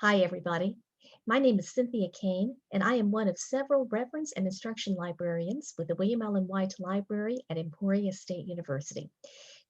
Hi, everybody. My name is Cynthia Kane, and I am one of several reference and instruction librarians with the William Allen White Library at Emporia State University.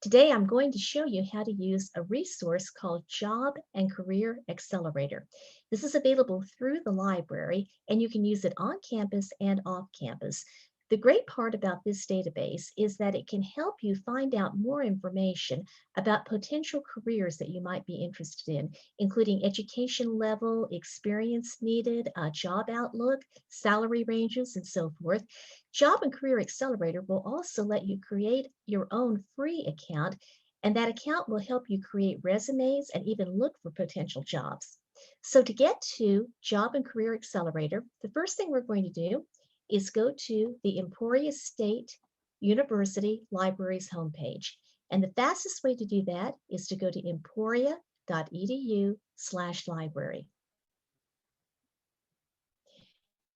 Today, I'm going to show you how to use a resource called Job and Career Accelerator. This is available through the library, and you can use it on campus and off campus. The great part about this database is that it can help you find out more information about potential careers that you might be interested in, including education level, experience needed, job outlook, salary ranges, and so forth. Job and Career Accelerator will also let you create your own free account, and that account will help you create resumes and even look for potential jobs. So to get to Job and Career Accelerator, the first thing we're going to do is go to the Emporia State University Library's homepage. And the fastest way to do that is to go to emporia.edu/library.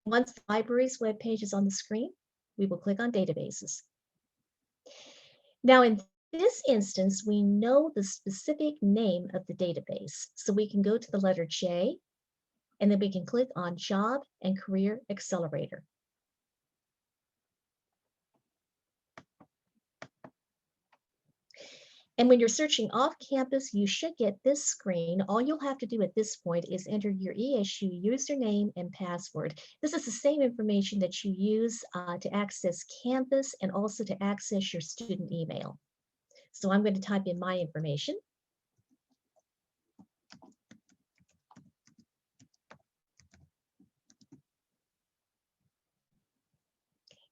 Once the library's webpage is on the screen, we will click on databases. Now, in this instance, we know the specific name of the database. So we can go to the letter J, and then we can click on Job and Career Accelerator. And when you're searching off campus, you should get this screen. All you'll have to do at this point is enter your ESU username and password. This is the same information that you use to access campus and also to access your student email. So I'm going to type in my information.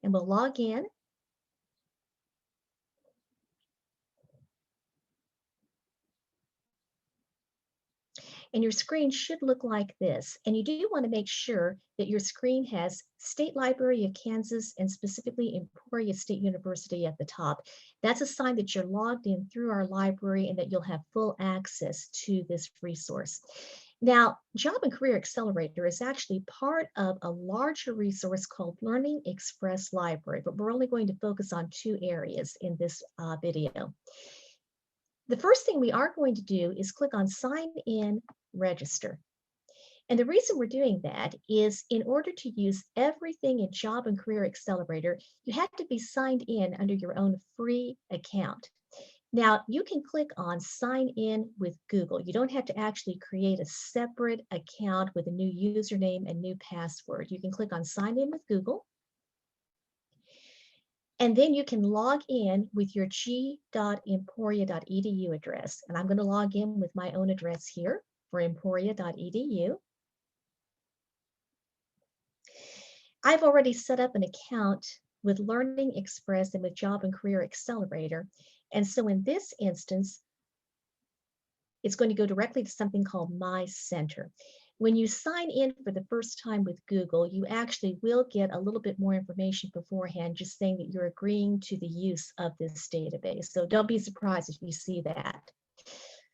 And we'll log in. And your screen should look like this. And you do want to make sure that your screen has State Library of Kansas and specifically Emporia State University at the top. That's a sign that you're logged in through our library and that you'll have full access to this resource. Now, Job and Career Accelerator is actually part of a larger resource called Learning Express Library, but we're only going to focus on two areas in this video. The first thing we are going to do is click on Sign In, Register. And the reason we're doing that is in order to use everything in Job and Career Accelerator, you have to be signed in under your own free account. Now, you can click on Sign In with Google. You don't have to actually create a separate account with a new username and new password. You can click on Sign In with Google. And then you can log in with your g.emporia.edu address. And I'm going to log in with my own address here for emporia.edu. I've already set up an account with Learning Express and with Job and Career Accelerator. And so in this instance, it's going to go directly to something called My Center. When you sign in for the first time with Google, you actually will get a little bit more information beforehand, just saying that you're agreeing to the use of this database. So don't be surprised if you see that.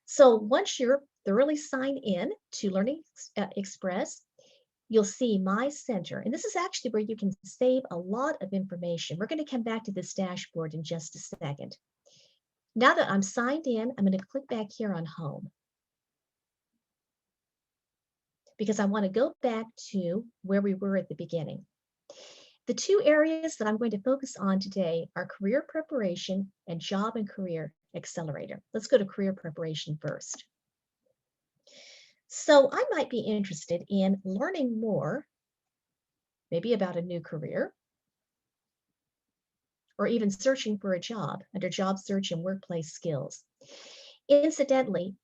So once you're thoroughly signed in to Learning Express, you'll see My Center. And this is actually where you can save a lot of information. We're going to come back to this dashboard in just a second. Now that I'm signed in, I'm going to click back here on Home, because I want to go back to where we were at the beginning. The two areas that I'm going to focus on today are career preparation and Job and Career Accelerator. Let's go to career preparation first. So I might be interested in learning more, maybe about a new career, or even searching for a job under job search and workplace skills. Incidentally,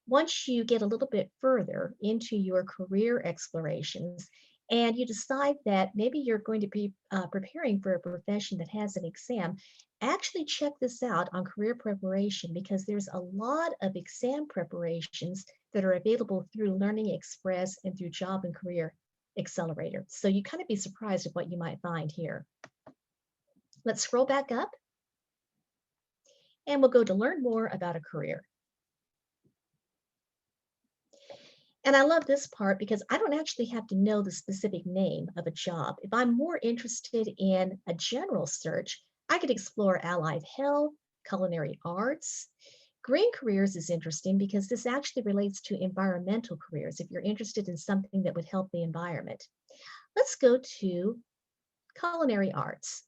once you get a little bit further into your career explorations and you decide that maybe you're going to be preparing for a profession that has an exam, actually check this out on career preparation, because there's a lot of exam preparations that are available through Learning Express and through Job and Career Accelerator. So you kind of be surprised at what you might find here. Let's scroll back up and we'll go to learn more about a career. And I love this part because I don't actually have to know the specific name of a job. If I'm more interested in a general search, I could explore allied health, culinary arts, Green careers is interesting because this actually relates to environmental careers if you're interested in something that would help the environment. Let's go to culinary arts.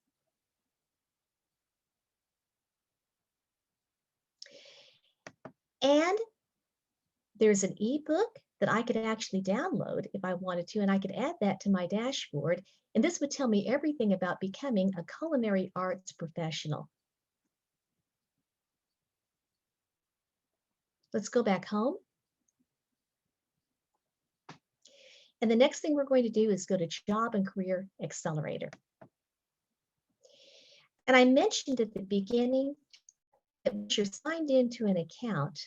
And there's an ebook that I could actually download if I wanted to, and I could add that to my dashboard. And this would tell me everything about becoming a culinary arts professional. Let's go back home. And the next thing we're going to do is go to Job and Career Accelerator. And I mentioned at the beginning that once you're signed into an account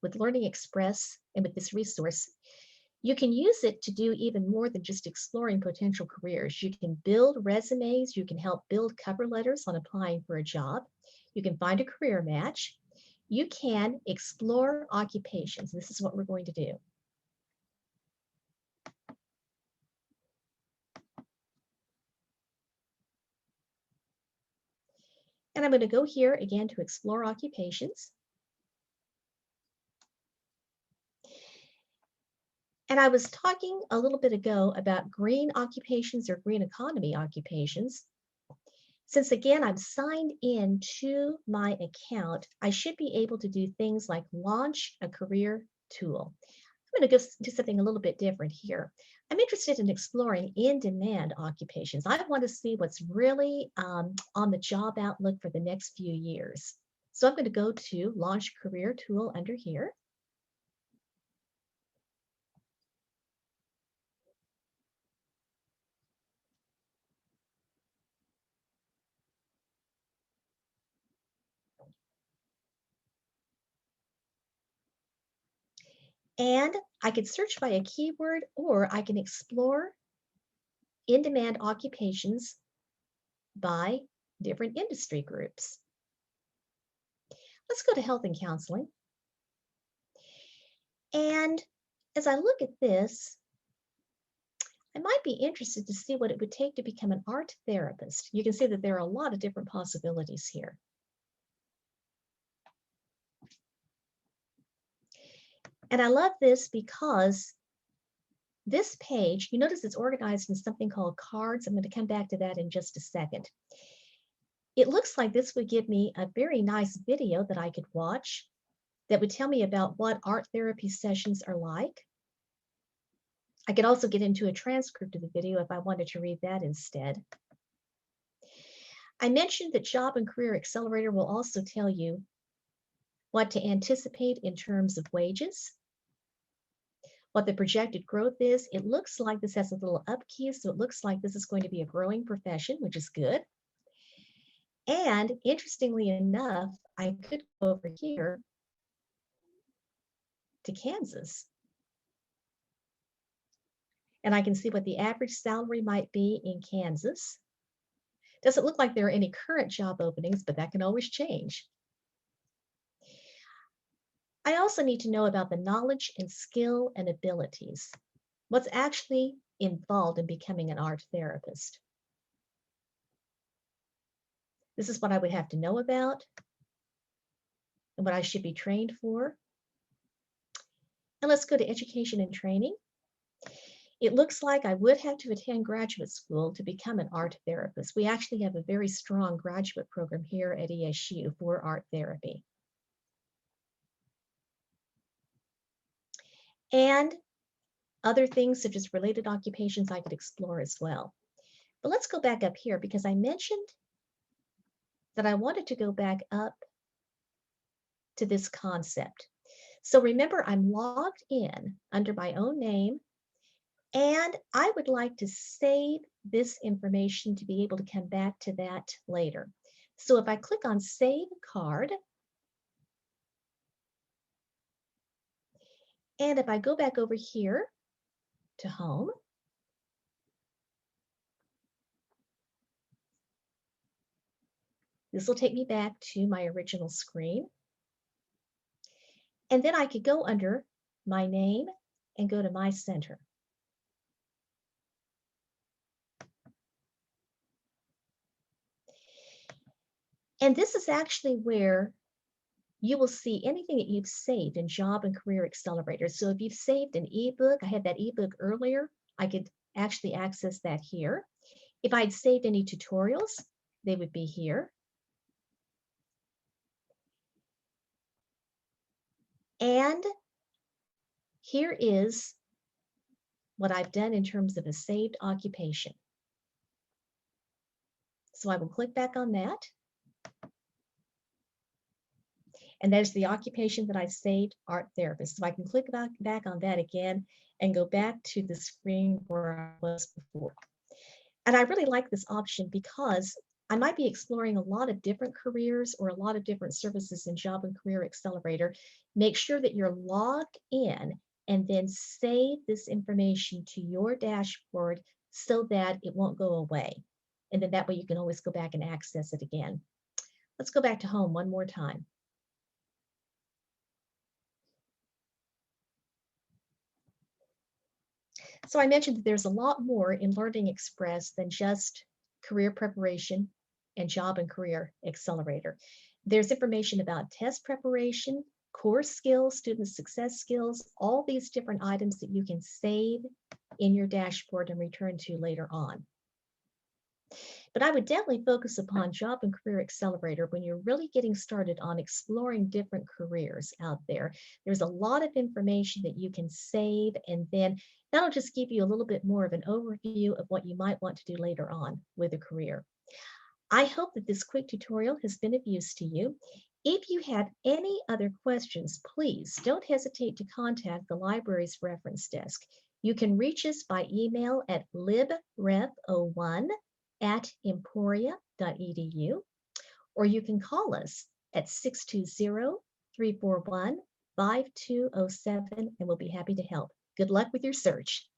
with Learning Express and with this resource, you can use it to do even more than just exploring potential careers. You can build resumes, you can help build cover letters on applying for a job, you can find a career match, you can explore occupations. This is what we're going to do. And I'm going to go here again to explore occupations. And I was talking a little bit ago about green occupations or green economy occupations. Since again, I'm signed in to my account, I should be able to do things like launch a career tool. I'm going to go do something a little bit different here. I'm interested in exploring in-demand occupations. I want to see what's really on the job outlook for the next few years. So I'm going to go to launch career tool under here. And I can search by a keyword, or I can explore in-demand occupations by different industry groups. Let's go to health and counseling. And as I look at this, I might be interested to see what it would take to become an art therapist. You can see that there are a lot of different possibilities here. And I love this because this page, you notice it's organized in something called cards. I'm going to come back to that in just a second. It looks like this would give me a very nice video that I could watch that would tell me about what art therapy sessions are like. I could also get into a transcript of the video if I wanted to read that instead. I mentioned that Job and Career Accelerator will also tell you what to anticipate in terms of wages, what the projected growth is. It looks like this has a little up key, so it looks like this is going to be a growing profession, which is good. And interestingly enough, I could go over here to Kansas. And I can see what the average salary might be in Kansas. Doesn't look like there are any current job openings, but that can always change. I also need to know about the knowledge and skill and abilities. What's actually involved in becoming an art therapist? This is what I would have to know about and what I should be trained for. And let's go to education and training. It looks like I would have to attend graduate school to become an art therapist. We actually have a very strong graduate program here at ESU for art therapy. And other things such as related occupations I could explore as well. But let's go back up here because I mentioned that I wanted to go back up to this concept. So remember, I'm logged in under my own name, and I would like to save this information to be able to come back to that later. So if I click on Save Card, and if I go back over here to Home, this will take me back to my original screen. And then I could go under my name and go to My Center. And this is actually where you will see anything that you've saved in Job and Career Accelerator. So if you've saved an ebook, I had that ebook earlier, I could actually access that here. If I'd saved any tutorials, they would be here. And here is what I've done in terms of a saved occupation. So I will click back on that. And there's the occupation that I saved, art therapist. So I can click back on that again and go back to the screen where I was before. And I really like this option because I might be exploring a lot of different careers or a lot of different services in Job and Career Accelerator. Make sure that you're logged in and then save this information to your dashboard so that it won't go away. And then that way you can always go back and access it again. Let's go back to home one more time. So I mentioned that there's a lot more in Learning Express than just career preparation and Job and Career Accelerator. There's information about test preparation, core skills, student success skills, all these different items that you can save in your dashboard and return to later on. But I would definitely focus upon Job and Career Accelerator when you're really getting started on exploring different careers out there. There's a lot of information that you can save, and then that'll just give you a little bit more of an overview of what you might want to do later on with a career. I hope that this quick tutorial has been of use to you. If you have any other questions, please don't hesitate to contact the library's reference desk. You can reach us by email at libref01@emporia.edu, or you can call us at 620-341-5207, and we'll be happy to help. Good luck with your search.